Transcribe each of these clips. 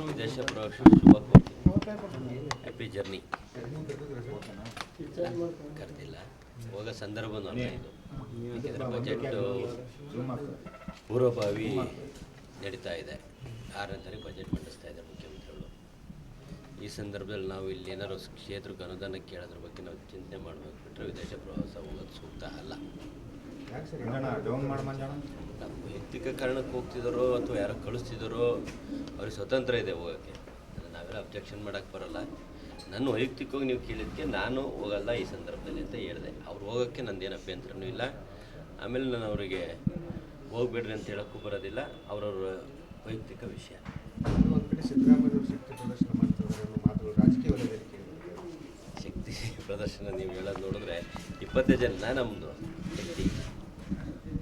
ವಿದೇಶ ಪ್ರವಾಸ ಶುಭ ಕೋರ್ತೀನಿ. Happy journey. ಕರೆದಿಲ್ಲ, ಹೋಗೋ ಸಂದರ್ಭನೂ ಅಲ್ಲ ಇದು. ಯಾಕೆಂದರೆ ಬಜೆಟ್ ಪೂರ್ವಭಾವಿ ನಡೀತಾ ಇದೆ. 6ನೇ ತಾರೀಕು ಬಜೆಟ್ ಮಂಡಿಸ್ತಾ ಇದ್ದಾರೆ ಮುಖ್ಯಮಂತ್ರಿಗಳು. ಈ ಸಂದರ್ಭದಲ್ಲಿ ನಾವು ಇಲ್ಲಿ ಏನಾದ್ರು ಕ್ಷೇತ್ರಕ್ಕೆ ಅನುದಾನ ಕೇಳೋದ್ರ ಬಗ್ಗೆ ನಾವು ಚಿಂತೆ ಮಾಡಬೇಕು ಬಿಟ್ಟರೆ ವಿದೇಶ ಪ್ರವಾಸ ಹೋಗೋದು ಸೂಕ್ತ ಅಲ್ಲ. ನಮ್ಮ ವೈಯಕ್ತಿಕ ಕಾರಣಕ್ಕೆ ಹೋಗ್ತಿದ್ದಾರೋ ಅಥವಾ ಯಾರೋ ಕಳಿಸ್ತಿದ್ದಾರೋ ಅವ್ರಿಗೆ ಸ್ವತಂತ್ರ ಇದೆ ಹೋಗೋಕ್ಕೆ. ನಾವೆಲ್ಲ ಅಬ್ಜೆಕ್ಷನ್ ಮಾಡೋಕ್ಕೆ ಬರೋಲ್ಲ. ನನ್ನ ವೈಯಕ್ತಿಕವಾಗಿ ನೀವು ಕೇಳಿದ್ದಕ್ಕೆ ನಾನು ಹೋಗಲ್ಲ ಈ ಸಂದರ್ಭದಲ್ಲಿ ಅಂತ ಹೇಳಿದೆ. ಅವ್ರು ಹೋಗೋಕ್ಕೆ ನಂದೇನು ಅಭ್ಯಂತರನೂ ಇಲ್ಲ. ಆಮೇಲೆ ನಾನು ಅವರಿಗೆ ಹೋಗ್ಬೇಡ್ರಿ ಅಂತ ಹೇಳೋಕ್ಕೂ ಬರೋದಿಲ್ಲ. ಅವರವ್ರ ವೈಯಕ್ತಿಕ ವಿಷಯ. ಒಂದು ಕಡೆ ಸಿದ್ದರಾಮಯ್ಯವರು ಶಕ್ತಿ ಪ್ರದರ್ಶನ ಮಾಡ್ತಾರೆ ಅನ್ನೋ ಮಾತುಗಳು ರಾಜಕೀಯ ವಲಯದಲ್ಲಿ ಶಕ್ತಿ ಪ್ರದರ್ಶನ ನೀವು ಹೇಳೋದು ನೋಡಿದ್ರೆ 20 ಜನ ನಮ್ಮದು ಶಕ್ತಿ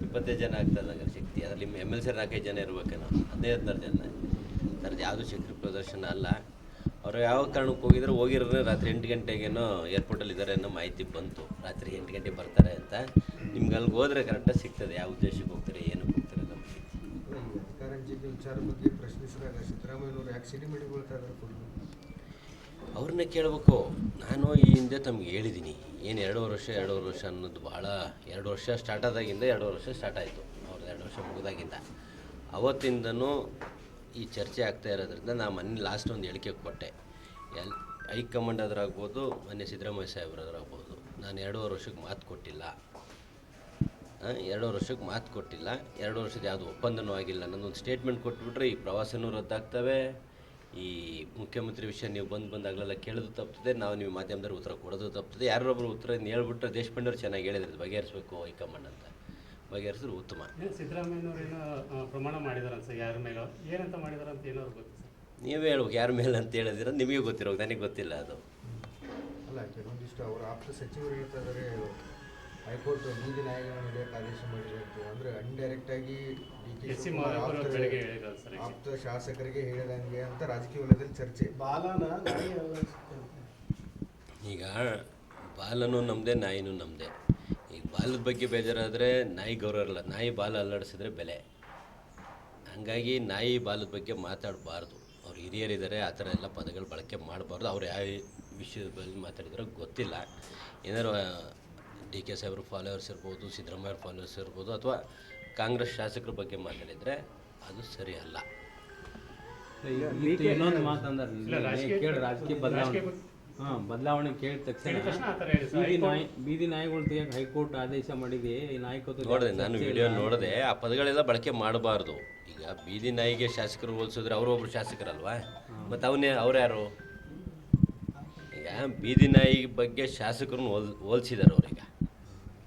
20 ಜನ ಆಗ್ತದೆ ಶಕ್ತಿ. ಅದರಲ್ಲಿ MLC 4-5 ಜನ ಇರಬೇಕೇನೋ, 15-16 ಜನ. ಥರದ್ದು ಯಾವುದೂ ಶಕ್ತಿ ಪ್ರದರ್ಶನ ಅಲ್ಲ. ಅವರು ಯಾವ ಕಾರಣಕ್ಕೆ ಹೋಗಿರೋದ್ರೆ ರಾತ್ರಿ 8 ಗಂಟೆಗೇನೋ ಏರ್ಪೋರ್ಟಲ್ಲಿ ಇದ್ದಾರೆ ಅನ್ನೋ ಮಾಹಿತಿ ಬಂತು. ರಾತ್ರಿ 8 ಗಂಟೆಗೆ ಬರ್ತಾರೆ ಅಂತ. ನಿಮ್ಗೆ ಅಲ್ಲಿಗೆ ಹೋದರೆ ಕರೆಕ್ಟಾಗಿ ಸಿಗ್ತದೆ ಯಾವ ಉದ್ದೇಶಕ್ಕೆ ಹೋಗ್ತಾರೆ, ಏನಕ್ಕೆ ಹೋಗ್ತಾರೆ ನಮಗೆ. ಅಧಿಕಾರ ಹಂಚಿಕೆ ವಿಚಾರ ಬಗ್ಗೆ ಪ್ರಶ್ನಿಸಿದಾಗ ಸಿದ್ದರಾಮಯ್ಯನವರು ಯಾಕೆ ಸಿಡಿಮಿಡಿಗೊಳ್ತಾ ಇದ್ದಾರೆ? ಅವ್ರನ್ನೇ ಕೇಳಬೇಕು. ನಾನು ಈ ಹಿಂದೆ ತಮಗೆ ಹೇಳಿದ್ದೀನಿ, ಏನು 2 ವರ್ಷ ಅನ್ನೋದು ಭಾಳ 2 ವರ್ಷ ಸ್ಟಾರ್ಟ್ ಆದಾಗಿಂದ 2 ವರ್ಷ ಸ್ಟಾರ್ಟ್ ಆಯಿತು. ಅವ್ರದ್ದು 2 ವರ್ಷ ಮುಗಿದಾಗಿಂದ ಅವತ್ತಿಂದನೂ ಈ ಚರ್ಚೆ ಆಗ್ತಾ ಇರೋದ್ರಿಂದ ನಾನು ಮೊನ್ನೆ ಲಾಸ್ಟ್ ಒಂದು ಹೇಳಿಕೆ ಕೊಟ್ಟೆ. ಹೈಕಮಾಂಡ್ ಅದ್ರಾಗ್ಬೋದು, ಮೊನ್ನೆ ಸಿದ್ದರಾಮಯ್ಯ ಸಾಹೇಬ್ರದ್ರಾಗ್ಬೋದು, ನಾನು 2 ವರ್ಷಕ್ಕೆ ಮಾತು ಕೊಟ್ಟಿಲ್ಲ. 2 ವರ್ಷಕ್ಕೆ ಮಾತು ಕೊಟ್ಟಿಲ್ಲ. 2 ವರ್ಷದ ಯಾವುದು ಒಪ್ಪಂದನೂ ಆಗಿಲ್ಲ. ನನ್ನೊಂದು ಸ್ಟೇಟ್ಮೆಂಟ್ ಕೊಟ್ಬಿಟ್ರೆ ಈ ಪ್ರವಾಸನೂ ರದ್ದಾಗ್ತವೆ. ಈ ಮುಖ್ಯಮಂತ್ರಿ ವಿಷಯ ನೀವು ಬಂದಾಗಲೆಲ್ಲ ಕೇಳೋದು ತಪ್ತದೆ. ನಾವು ನೀವು ಮಾಧ್ಯಮದಲ್ಲಿ ಉತ್ತರ ಕೊಡೋದು ತಪ್ತದೆ. ಯಾರೊಬ್ಬರು ಉತ್ತರ ಹೇಳ್ಬಿಟ್ರೆ ದೇಶಪಾಂಡೆಯವ್ರು ಚೆನ್ನಾಗಿ ಹೇಳಿದ್ರು ಬಗೆಹರಿಸಬೇಕು ಹೈಕಮಾಂಡ್ ಅಂತ. ಬಗೆಹರಿಸಿದ್ರು ಉತ್ತಮ. ಸಿದ್ದರಾಮಯ್ಯನವರೇನೋ ಪ್ರಮಾಣ ಮಾಡಿದಾರೆ ಅನ್ಸ, ಯಾರ ಮೇಲೆ ಏನಂತ ಮಾಡಿದಾರೆ ಅಂತ ಏನಾದ್ರು ಗೊತ್ತು ಸರ್? ನೀವೇ ಹೇಳ್ಬೇಕು ಯಾರ ಮೇಲೆ ಅಂತ ಹೇಳಿದಿರ. ನಿಮಗೆ ಗೊತ್ತಿರೋ, ನನಗೆ ಗೊತ್ತಿಲ್ಲ ಅದು. ಅಲ್ಲ, ಕೆಲವೊಂದಿಷ್ಟು ಅವರ ಆಪ್ತ ಸಚಿವರು ಹೇಳ್ತಾ ಇದ್ದಾರೆ ಹೈಕೋರ್ಟ್ ಬೀದಿ ನಾಯಿಗಳನ್ನು ಹಿಡಿಯೋಕ್ಕೆ ಆದೇಶ ಮಾಡಿದೆ ಅಂತ. ಅಂದರೆ ಇಂಡೈರೆಕ್ಟಾಗಿ ಆಪ್ತ ಶಾಸಕರಿಗೆ ಹೇಳಿದಂಗೆ ಅಂತ ರಾಜಕೀಯ ವಲಯದಲ್ಲಿ ಚರ್ಚೆ. ಈಗ ಬಾಲನೂ ನಮ್ಮದೇ, ನಾಯಿನೂ ನಮ್ಮದೇ. ಈಗ ಬಾಲದ ಬಗ್ಗೆ ಬೇಜಾರಾದರೆ ನಾಯಿ ಗೌರವ ಇರಲ್ಲ. ನಾಯಿ ಬಾಲ ಅಲ್ಲಾಡಿಸಿದ್ರೆ ಬೆಲೆ. ಹಾಗಾಗಿ ನಾಯಿ ಬಾಲದ ಬಗ್ಗೆ ಮಾತಾಡಬಾರ್ದು. ಅವ್ರು ಹಿರಿಯರಿದ್ದಾರೆ, ಆ ಥರ ಎಲ್ಲ ಪದಗಳು ಬಳಕೆ ಮಾಡಬಾರ್ದು. ಅವ್ರು ಯಾವ ವಿಷಯದ ಬಗ್ಗೆ ಮಾತಾಡಿದಾರೋ ಗೊತ್ತಿಲ್ಲ. ಏನಾದ್ರು DK ಸಾಹೇಬ್ರ ಫಾಲೋವರ್ಸ್ ಇರ್ಬೋದು, ಸಿದ್ದರಾಮಯ್ಯ ಫಾಲೋವರ್ಸ್ ಇರ್ಬೋದು, ಅಥವಾ ಕಾಂಗ್ರೆಸ್ ಶಾಸಕರ ಬಗ್ಗೆ ಮಾತಾಡಿದರೆ ಅದು ಸರಿ ಅಲ್ಲ. ಇನ್ನೊಂದು ಮಾತಂದ್ರೆ ರಾಜಕೀಯ ಬದಲಾವಣೆ ಕೇಳಿದ ತಕ್ಷಣ ಬೀದಿ ನಾಯಿಗಳು ತೆಗಿಯಕ್ಕೆ ಹೈಕೋರ್ಟ್ ಆದೇಶ ಮಾಡಿದೆ. ನೋಡಿದೆ, ನಾನು ವಿಡಿಯೋ ನೋಡಿದೆ. ಆ ಪದಗಳೆಲ್ಲ ಬಳಕೆ ಮಾಡಬಾರ್ದು. ಈಗ ಬೀದಿ ನಾಯಿಗೆ ಶಾಸಕರು ಹೋಲಿಸಿದ್ರೆ ಅವರೊಬ್ಬರು ಶಾಸಕರಲ್ವಾ, ಮತ್ತು ಅವ್ರ್ಯಾರು? ಈಗ ಬೀದಿ ನಾಯಿ ಬಗ್ಗೆ ಶಾಸಕರನ್ನು ಹೋಲಿಸಿದ್ದಾರೆ ಅವ್ರೀಗ.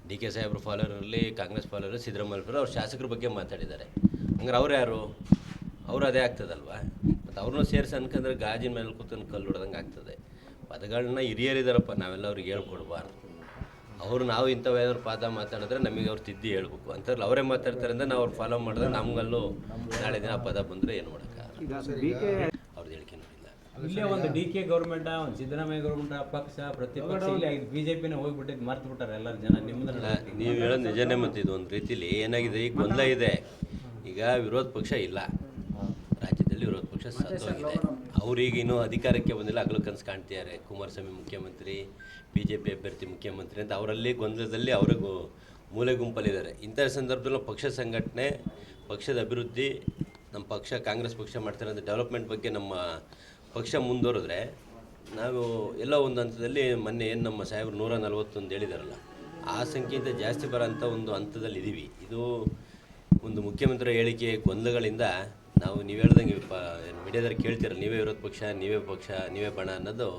DK ಸಾಹೇಬ್ರ ಫಾಲೋವರ್ ಇರಲಿ, ಕಾಂಗ್ರೆಸ್ ಫಾಲೋವರ್, ಸಿದ್ದರಾಮಯ್ಯ ಅವ್ರು ಶಾಸಕರ ಬಗ್ಗೆ ಮಾತಾಡಿದ್ದಾರೆ. ಹಂಗಾರೆ ಅವ್ರು ಯಾರು? ಅವರು ಅದೇ ಆಗ್ತದಲ್ವಾ. ಮತ್ತು ಅವ್ರನ್ನೂ ಸೇರಿಸಿ ಅನ್ಕಂದ್ರೆ ಗಾಜಿನ ಮೇಲೆ ಕೂತ್ಕೊಂಡು ಕಲ್ಲು ಹೊಡೆದಂಗೆ ಆಗ್ತದೆ. ಪದಗಳನ್ನ ಹಿರಿಯರಿದ್ದಾರಪ್ಪ, ನಾವೆಲ್ಲ ಅವ್ರಿಗೆ ಹೇಳ್ಕೊಡ್ಬಾರ್ದು. ನಾವು ಇಂಥವೇನಾದ್ರು ಪಾದ ಮಾತಾಡಿದ್ರೆ ನಮಗೆ ಅವ್ರು ತಿದ್ದಿ ಹೇಳ್ಬೇಕು ಅಂತಾರಲ್ಲ. ಅವರೇ ಮಾತಾಡ್ತಾರೆ ಅಂದರೆ ನಾವು ಅವ್ರು ಫಾಲೋ ಮಾಡಿದ್ರೆ ನಮಗಲ್ಲೂ ನಾಳೆ ದಿನ ಆ ಪದ ಬಂದರೆ ಏನು ಮಾಡೋಕ್ಕಾಗಲ್ಲ. ಅವ್ರದ್ದು ಹೇಳಿಕೆ ನೋಡಿಲ್ಲ. ಇಲ್ಲೇ ಒಂದು DK ಗೌರ್ಮೆಂಟ, ಒಂದು ಸಿದ್ದರಾಮಯ್ಯ ಗೌರ್ಮೆಂಟ, ಪಕ್ಷ ಪ್ರತಿಪಕ್ಷ ಇಲ್ಲಿ BJPನೇ ಹೋಗ್ಬಿಟ್ಟಿದ್ದು ಮರ್ತು ಬಿಟ್ಟಾರೆ ಎಲ್ಲರೂ ಜನ. ನಿಮ್ಮದಲ್ಲ, ನೀವು ಹೇಳೋದು ನಿಜನೇ. ಮತ್ತು ಇದು ಒಂದು ರೀತಿಲಿ ಏನಾಗಿದೆ, ಈಗ ಗೊಂದಲ ಇದೆ. ಈಗ ವಿರೋಧ ಪಕ್ಷ ಇಲ್ಲ ರಾಜ್ಯದಲ್ಲಿ, ವಿರೋಧ ಪಕ್ಷ ಸತ್ತೋಗಿದೆ. ಅವ್ರಿಗೆ ಇನ್ನೂ ಅಧಿಕಾರಕ್ಕೆ ಬಂದಿಲ್ಲ. ಹಗಲು ಕನಸು ಕಾಣ್ತಿದ್ದಾರೆ. ಕುಮಾರಸ್ವಾಮಿ ಮುಖ್ಯಮಂತ್ರಿ, BJP ಅಭ್ಯರ್ಥಿ ಮುಖ್ಯಮಂತ್ರಿ ಅಂತ ಅವರಲ್ಲಿ ಗೊಂದಲದಲ್ಲಿ ಅವ್ರಿಗೂ ಮೂಲೆ ಗುಂಪಲ್ಲಿದ್ದಾರೆ. ಇಂಥ ಸಂದರ್ಭದಲ್ಲಿ ಪಕ್ಷ ಸಂಘಟನೆ, ಪಕ್ಷದ ಅಭಿವೃದ್ಧಿ, ನಮ್ಮ ಪಕ್ಷ ಕಾಂಗ್ರೆಸ್ ಪಕ್ಷ ಮಾಡ್ತಿರೋಂಥ ಡೆವಲಪ್ಮೆಂಟ್ ಬಗ್ಗೆ ನಮ್ಮ ಪಕ್ಷ ಮುಂದುವರೆದ್ರೆ ನಾವು ಎಲ್ಲೋ ಒಂದು ಹಂತದಲ್ಲಿ ಮೊನ್ನೆ ಏನು ನಮ್ಮ ಸಾಹೇಬರು 141 ಹೇಳಿದಾರಲ್ಲ, ಆ ಸಂಖ್ಯೆಯಿಂದ ಜಾಸ್ತಿ ಬರೋಂಥ ಒಂದು ಹಂತದಲ್ಲಿ ಇದ್ದೀವಿ. ಇದು ಒಂದು ಮುಖ್ಯಮಂತ್ರಿ ಹೇಳಿಕೆ ಗೊಂದಲಗಳಿಂದ ನಾವು ನೀವು ಹೇಳ್ದಂಗೆ ಮೀಡಿಯಾದಲ್ಲಿ ಕೇಳ್ತೀರಲ್ಲ, ನೀವೇ ವಿರೋಧ ಪಕ್ಷ, ನೀವೇ ಪಕ್ಷ, ನೀವೇ ಬಣ ಅನ್ನೋದು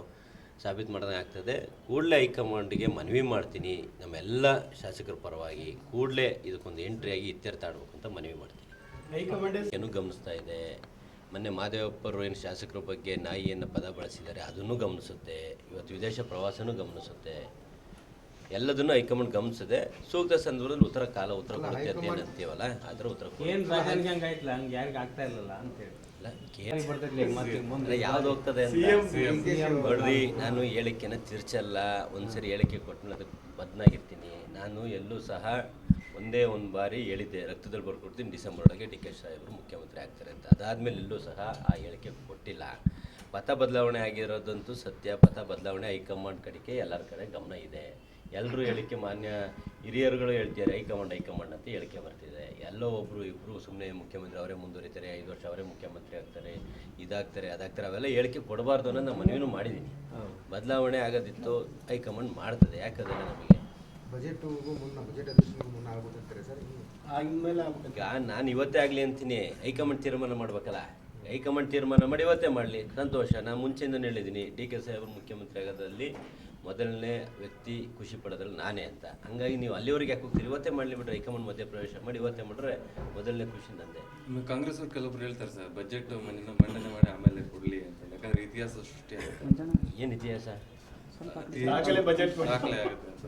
ಸಾಬೀತು ಮಾಡೋದಂಗೆ ಆಗ್ತದೆ. ಕೂಡಲೇ ಹೈಕಮಾಂಡ್ಗೆ ಮನವಿ ಮಾಡ್ತೀನಿ, ನಮ್ಮೆಲ್ಲ ಶಾಸಕರ ಪರವಾಗಿ ಕೂಡಲೇ ಇದಕ್ಕೊಂದು ಎಂಟ್ರಿಯಾಗಿ ಇತ್ಯರ್ಥ ಆಡಬೇಕು ಅಂತ ಮನವಿ ಮಾಡ್ತೀನಿ. ಏನು ಗಮನಿಸ್ತಾ ಇದೆ. ಮೊನ್ನೆ ಮಾದೇವಪ್ಪರು ಏನು ಶಾಸಕರ ಬಗ್ಗೆ ನಾಯಿ ಅನ್ನೋ ಪದ ಬಳಸಿದ್ದಾರೆ, ಅದನ್ನು ಗಮನಿಸುತ್ತೆ. ಇವತ್ತು ವಿದೇಶ ಪ್ರವಾಸನೂ ಗಮನಿಸುತ್ತೆ. ಎಲ್ಲದನ್ನು ಹೈಕಮಾಂಡ್ ಗಮನಿಸಿದೆ. ಸೂಕ್ತ ಸಂದರ್ಭದಲ್ಲಿ ಉತ್ತರ ಕೊಡುತ್ತೆ ಅಂತ ಏನು ಅಂತೀವಲ್ಲ, ಅದರ ಉತ್ತರ ಯಾವ್ದು ಹೋಗ್ತದೆ ಅಂತ ನೋಡ್ರಿ. ನಾನು ಹೇಳಿಕೆನ ತಿರ್ಚಲ್ಲ. ಒಂದ್ಸರಿ ಹೇಳಿಕೆ ಕೊಟ್ಟು ಅದಕ್ಕೆ ಬದ್ನಾಗಿರ್ತೀನಿ. ನಾನು ಎಲ್ಲೂ ಸಹ ಒಂದೇ ಒಂದು ಬಾರಿ ಹೇಳಿದ್ದೆ, ರಕ್ತದಲ್ಲಿ ಬರ್ಕೊಡ್ತೀನಿ ಡಿಸೆಂಬರ್ ಒಳಗೆ ಡಿ ಕೆ ಸಾಹೇಬರು ಮುಖ್ಯಮಂತ್ರಿ ಆಗ್ತಾರೆ ಅಂತ. ಅದಾದಮೇಲೆ ಎಲ್ಲೂ ಸಹ ಆ ಹೇಳಿಕೆ ಕೊಟ್ಟಿಲ್ಲ. ಪಥ ಬದಲಾವಣೆ ಆಗಿರೋದಂತೂ ಸತ್ಯ. ಪಥ ಬದಲಾವಣೆ ಹೈಕಮಾಂಡ್ ಕಡೆಗೆ ಎಲ್ಲರ ಕಡೆ ಗಮನ ಇದೆ. ಎಲ್ಲರೂ ಹೇಳಿಕೆ, ಮಾನ್ಯ ಹಿರಿಯರುಗಳು ಹೇಳ್ತಿದ್ದಾರೆ ಹೈಕಮಾಂಡ್ ಅಂತ ಹೇಳಿಕೆ ಬರ್ತಿದೆ. ಎಲ್ಲೋ ಒಬ್ಬರು ಇಬ್ಬರು ಸುಮ್ಮನೆ ಮುಖ್ಯಮಂತ್ರಿ ಅವರೇ ಮುಂದುವರಿತಾರೆ, 5 ವರ್ಷ ಅವರೇ ಮುಖ್ಯಮಂತ್ರಿ ಆಗ್ತಾರೆ, ಇದಾಗ್ತಾರೆ ಅದಾಗ್ತಾರೆ, ಅವೆಲ್ಲ ಹೇಳಿಕೆ ಕೊಡಬಾರ್ದು ಅನ್ನೋದು ನಾನು ಮನವಿನೂ ಮಾಡಿದ್ದೀನಿ. ಬದಲಾವಣೆ ಆಗೋದಿತ್ತು, ಹೈಕಮಾಂಡ್ ಮಾಡ್ತದೆ. ಯಾಕಂದರೆ ನಮಗೆ ಬಜೆಟ್ಗೂ ಮುನ್ನ, ಬಜೆಟ್ ಅಧಿವೇಶನಕ್ಕೂ ಮುನ್ನ ಆಗ್ಬಿಟ್ಟಿರ್ತಾರೆ ಸರ್. ಈಗ ನಾನು ಇವತ್ತೇ ಆಗಲಿ ಅಂತೀನಿ, ಹೈಕಮಾಂಡ್ ತೀರ್ಮಾನ ಮಾಡ್ಬೇಕಲ್ಲ. ಹೈಕಮಾಂಡ್ ತೀರ್ಮಾನ ಮಾಡಿ ಇವತ್ತೇ ಮಾಡಲಿ, ಸಂತೋಷ. ನಾನು ಮುಂಚೆಯಿಂದನೇ ಹೇಳಿದ್ದೀನಿ, ಡಿ ಕೆ ಸಾಹೇಬರು ಮುಖ್ಯಮಂತ್ರಿ ಆಗೋದ್ರಲ್ಲಿ ಮೊದಲನೇ ವ್ಯಕ್ತಿ ಖುಷಿ ಪಡೋದ್ರಲ್ಲಿ ನಾನೇ ಅಂತ. ಹಂಗಾಗಿ ನೀವು ಅಲ್ಲಿವರೆಗೆ ಯಾಕೆ ಹೋಗ್ತೀರಿ? ಇವತ್ತೇ ಮಾಡಲಿ ಬಿಟ್ರೆ, ಹೈಕಮಾಂಡ್ ಮಧ್ಯ ಪ್ರವೇಶ ಮಾಡಿ ಇವತ್ತೇ ಮಾಡಿದ್ರೆ ಮೊದಲನೇ ಖುಷಿ ನಂದೆ. ಕಾಂಗ್ರೆಸ್ ಅವ್ರು ಕೆಲವೊಬ್ರು ಹೇಳ್ತಾರೆ ಸರ್, ಬಜೆಟ್ ಮಂಡನೆ ಮಾಡಿ ಆಮೇಲೆ ಕೊಡಲಿ ಅಂತ. ಯಾಕಂದ್ರೆ ಇತಿಹಾಸ ಸೃಷ್ಟಿ ಆಗುತ್ತೆ. ಏನು ಇತಿಹಾಸ? ದಾಖಲೆ ಆಗುತ್ತೆ ಅಂತ.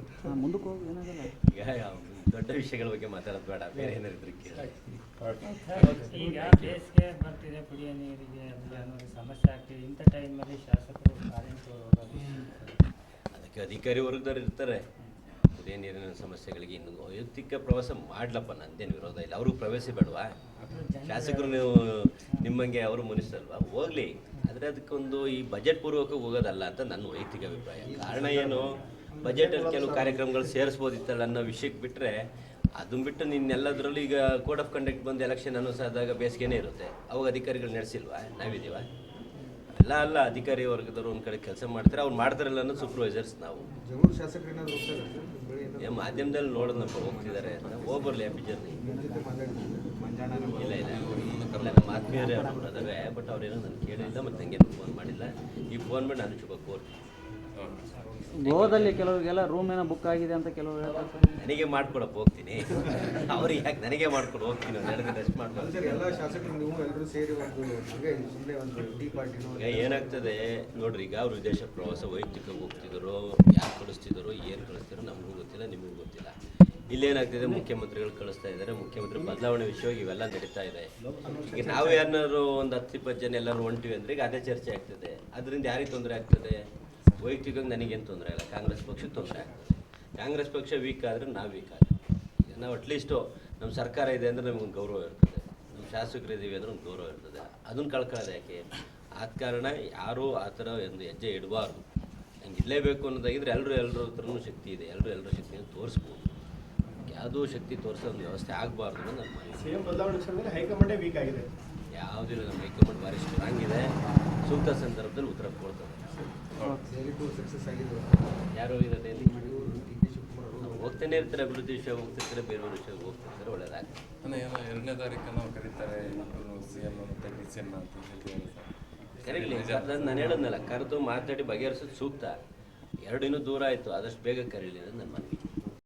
ಈಗ ದೊಡ್ಡ ವಿಷಯಗಳ ಬಗ್ಗೆ ಮಾತಾಡೋದು ಬೇಡ, ಬೇರೆ ಏನಾದ್ರು ಕೇಳಿ. ಈಗ ಬೇಸಿಗೆ ಬರ್ತಿದೆ, ಕುಡಿಯೋ ನೀರಿಗೆ ಅನ್ನೋದು ಸಮಸ್ಯೆ ಆಗ್ತಿದೆ. ಇಂಥ ಟೈಮಲ್ಲಿ ಶಾಸಕರು ಕಾರ್ಯಕ್ಕೆ ಹೋಗೋದು, ಅದಕ್ಕೆ ಅಧಿಕಾರಿ ವರ್ಗದವ್ರು ಇರ್ತಾರೆ. ಕುಡಿಯೋ ನೀರಿನ ಸಮಸ್ಯೆಗಳಿಗೆ ಇನ್ನು ವೈಯಕ್ತಿಕ ಪ್ರವಾಸ ಮಾಡ್ಲಪ್ಪ, ನಂದೇನು ವಿರೋಧ ಇಲ್ಲ. ಅವ್ರಿಗೆ ಪ್ರವೇಶ ಬೇಡವಾ? ಶಾಸಕರು ನೀವು ನಿಮ್ಮಂಗೆ ಅವರು ಮನುಷ್ಯರಲ್ವಾ, ಹೋಗಲಿ. ಆದರೆ ಅದಕ್ಕೊಂದು ಈ ಬಜೆಟ್ ಪೂರ್ವಕ ಹೋಗೋದಲ್ಲ ಅಂತ ನನ್ನ ವೈಯಕ್ತಿಕ ಅಭಿಪ್ರಾಯ. ಕಾರಣ ಏನು, ಬಜೆಟಲ್ಲಿ ಕೆಲವು ಕಾರ್ಯಕ್ರಮಗಳು ಸೇರಿಸ್ಬೋದಿತ್ತಲ್ಲ ಅನ್ನೋ ವಿಷಯಕ್ಕೆ ಬಿಟ್ಟರೆ, ಅದನ್ನ ಬಿಟ್ಟು ನಿನ್ನೆಲ್ಲದರಲ್ಲೂ ಈಗ ಕೋಡ್ ಆಫ್ ಕಂಡಕ್ಟ್ ಬಂದು ಎಲೆಕ್ಷನ್ ಅನೌನ್ಸ್ ಆದಾಗ ಬೇಸಿಗೆನೇ ಇರುತ್ತೆ. ಅವಾಗ ಅಧಿಕಾರಿಗಳು ನಡೆಸಿಲ್ವಾ? ನಾವಿದ್ದೀವ? ಅಲ್ಲ ಅಧಿಕಾರಿ ವರ್ಗದವರು ಒಂದು ಕಡೆ ಕೆಲಸ ಮಾಡ್ತಾರೆ, ಅವ್ರು ಮಾಡ್ತಾರಲ್ಲ ಅನ್ನೋದು ಸೂಪರ್ವೈಸರ್ಸ್ ನಾವು. ಜಗಳೂರು ಶಾಸಕರು ಏನಾದ್ರು ಹೋಗ್ತಾರೆ ಸರ್ ನಿಮ್ಮ ಬಳಿ? ಏನಾದ್ರು ಮಾಧ್ಯಮದಲ್ಲಿ ನೋಡೋದಪ್ಪ, ಹೋಗ್ತಿದ್ದಾರೆ ಅಂತ. ಹೋಗ್ಬರ್ಲಿ ಹ್ಯಾಪಿ ಜರ್ನಿ. ನಿಮ್ಮ ಜೊತೆ ಮಾತಾಡ್ತಿದ್ದಾರೆ ಮಂಜಾನ ಇಲ್ಲ ನಮ್ಮ ಆತ್ಮೀಯರೇ ಅವರು ಅದಾರೆ. ಬಟ್ ಅವ್ರೇನೋ ನಾನು ಕೇಳಿಲ್ಲ, ಮತ್ತು ನನಗೇನು ಫೋನ್ ಮಾಡಿಲ್ಲ. ಈ ಫೋನ್ ಮಾಡಿ ನಾನು ಶುಭ ಕೋರ್ತೀನಿ. ಗೋವಾದಲ್ಲಿ ಕೆಲವರಿಗೆಲ್ಲ ರೂಮ್ ಏನೋ ಬುಕ್ ಆಗಿದೆ ಅಂತ ಕೆಲವರು ಹೇಳ್ತಾರೆ. ನನಗೆ ಮಾಡ್ಕೊಡಪ್ಪ, ಹೋಗ್ತೀನಿ. ಅವ್ರಿಗೆ ಯಾಕೆ ನನಗೆ ಮಾಡ್ಕೊಂಡು ಹೋಗ್ತೀನಿ, ಒಂದು 2 ದಿನ ರೆಸ್ಟ್ ಮಾಡ್ಕೊಂಡು. ಸರ್ ಎಲ್ಲ ಶಾಸಕರು ನೀವು ಎಲ್ಲರೂ ಸೇರಿ ಒಂದು ಹಂಗೆ ಸುಮ್ಮನೆ ಒಂದು ಟೀ ಪಾರ್ಟಿನೋ ಈಗ ಏನಾಗ್ತದೆ ನೋಡ್ರಿ, ಈಗ ಅವ್ರು ವಿದೇಶ ಪ್ರವಾಸ ವೈಯಕ್ತಿಕವಾಗಿ ಹೋಗ್ತಿದ್ರು, ಯಾರು ಕಳಿಸ್ತಿದ್ರು, ಏನು ಕಳಿಸ್ತಿದ್ರು ನಮಗೂ ಗೊತ್ತಿಲ್ಲ, ನಿಮಗೂ ಗೊತ್ತಿಲ್ಲ. ಇಲ್ಲೇನಾಗ್ತಿದೆ, ಮುಖ್ಯಮಂತ್ರಿಗಳು ಕಳಿಸ್ತಾ ಇದ್ದಾರೆ. ಮುಖ್ಯಮಂತ್ರಿ ಬದಲಾವಣೆ ವಿಷಯವಾಗಿ ಇವೆಲ್ಲ ನಡೀತಾ ಇದೆ. ಈಗ ನಾವು ಯಾರನ್ನಾರು ಒಂದು 10-20 ಜನ ಎಲ್ಲರೂ ಹೊಂಟಿವಿ ಅಂದರೆ ಈಗ ಅದೇ ಚರ್ಚೆ ಆಗ್ತದೆ. ಅದರಿಂದ ಯಾರಿಗೆ ತೊಂದರೆ ಆಗ್ತದೆ? ವೈಯಕ್ತಿಕವಾಗಿ ನನಗೇನು ತೊಂದರೆ ಇಲ್ಲ, ಕಾಂಗ್ರೆಸ್ ಪಕ್ಷಕ್ಕೆ ತೊಂದರೆ ಆಗ್ತದೆ. ಕಾಂಗ್ರೆಸ್ ಪಕ್ಷ ವೀಕ್ ಆದರೆ ನಾವು ವೀಕ್ ಆದ್ರೆ, ಈಗ ನಾವು ಅಟ್ಲೀಸ್ಟು ನಮ್ಮ ಸರ್ಕಾರ ಇದೆ ಅಂದರೆ ನಮಗೊಂದು ಗೌರವ ಇರ್ತದೆ, ನಮ್ಮ ಶಾಸಕರು ಇದ್ದೀವಿ ಅಂದರೆ ಒಂದು ಗೌರವ ಇರ್ತದೆ. ಅದನ್ನು ಕಳ್ಕೊಳ್ಳೋದು ಯಾಕೆ? ಆದ ಕಾರಣ ಯಾರೂ ಆ ಥರ ಒಂದು ಹೆಜ್ಜೆ ಇಡಬಾರ್ದು. ಹಂಗೆ ಇರಲೇಬೇಕು ಅನ್ನೋದಾಗಿದ್ದರೆ ಎಲ್ಲರ ಹತ್ರನೂ ಶಕ್ತಿ ಇದೆ, ಎಲ್ಲರೂ ಶಕ್ತಿಯನ್ನು ತೋರಿಸ್ಬೋದು. ಯಾವುದೋ ಶಕ್ತಿ ತೋರಿಸೋ ಒಂದು ವ್ಯವಸ್ಥೆ ಆಗಬಾರ್ದು ಅನ್ನೋದು ನನ್ನ ಮನವಿ. ಸಿಎಂ ಬದಲಾವಣೆ ವಿಷಯದಲ್ಲಿ ಹೈಕಮಾಂಡೇ ವೀಕ್ ಆಗಿದೆ. ಯಾವುದಿಲ್ಲ, ನಮ್ಮ ಹೈಕಮಾಂಡ್ ಭಾರಿ ಸ್ಟ್ರಾಂಗ್ ಇದೆ. ಸೂಕ್ತ ಸಂದರ್ಭದಲ್ಲಿ ಉತ್ತರ ಕೊಡ್ತದೆ. ಡೈಲಿ ಟೂರ್ ಸಕ್ಸಸ್ ಆಗಿದೆ. ಯಾರು ಇರೋದೇ ಇವರು ಡಿ ಕೆ ಶಿವಕುಮಾರ್ ಅವರು ಹೋಗ್ತಾನೆ ಇರ್ತಾರೆ, ಅಭಿವೃದ್ಧಿ ವಿಷಯ ಹೋಗ್ತಿರ್ತಾರೆ, ಬೇರೆ ವಿಷಯಕ್ಕೆ ಹೋಗ್ತಿರ್ತಾರೆ, ಒಳ್ಳೆಯದಾಗ್ತದೆ. ಏನೋ 2ನೇ ತಾರೀಕು ನಾವು ಕರೀತಾರೆ ಇಬ್ಬರು CM ಮತ್ತು DCM ಅಂತ ಹೇಳ್ತಿದ್ದಾರೆ ಸರ್. ಕರೀಲಿ, ನಾನು ಹೇಳೋದ್ನಲ್ಲ, ಕರೆದು ಮಾತಾಡಿ ಬಗೆಹರಿಸೋದು ಸೂಕ್ತ. 2 ಇನ್ನೂ ದೂರ ಆಯಿತು, ಆದಷ್ಟು ಬೇಗ ಕರೀಲಿ ಅನ್ನೋದು ನನ್ನ ಮನವಿ.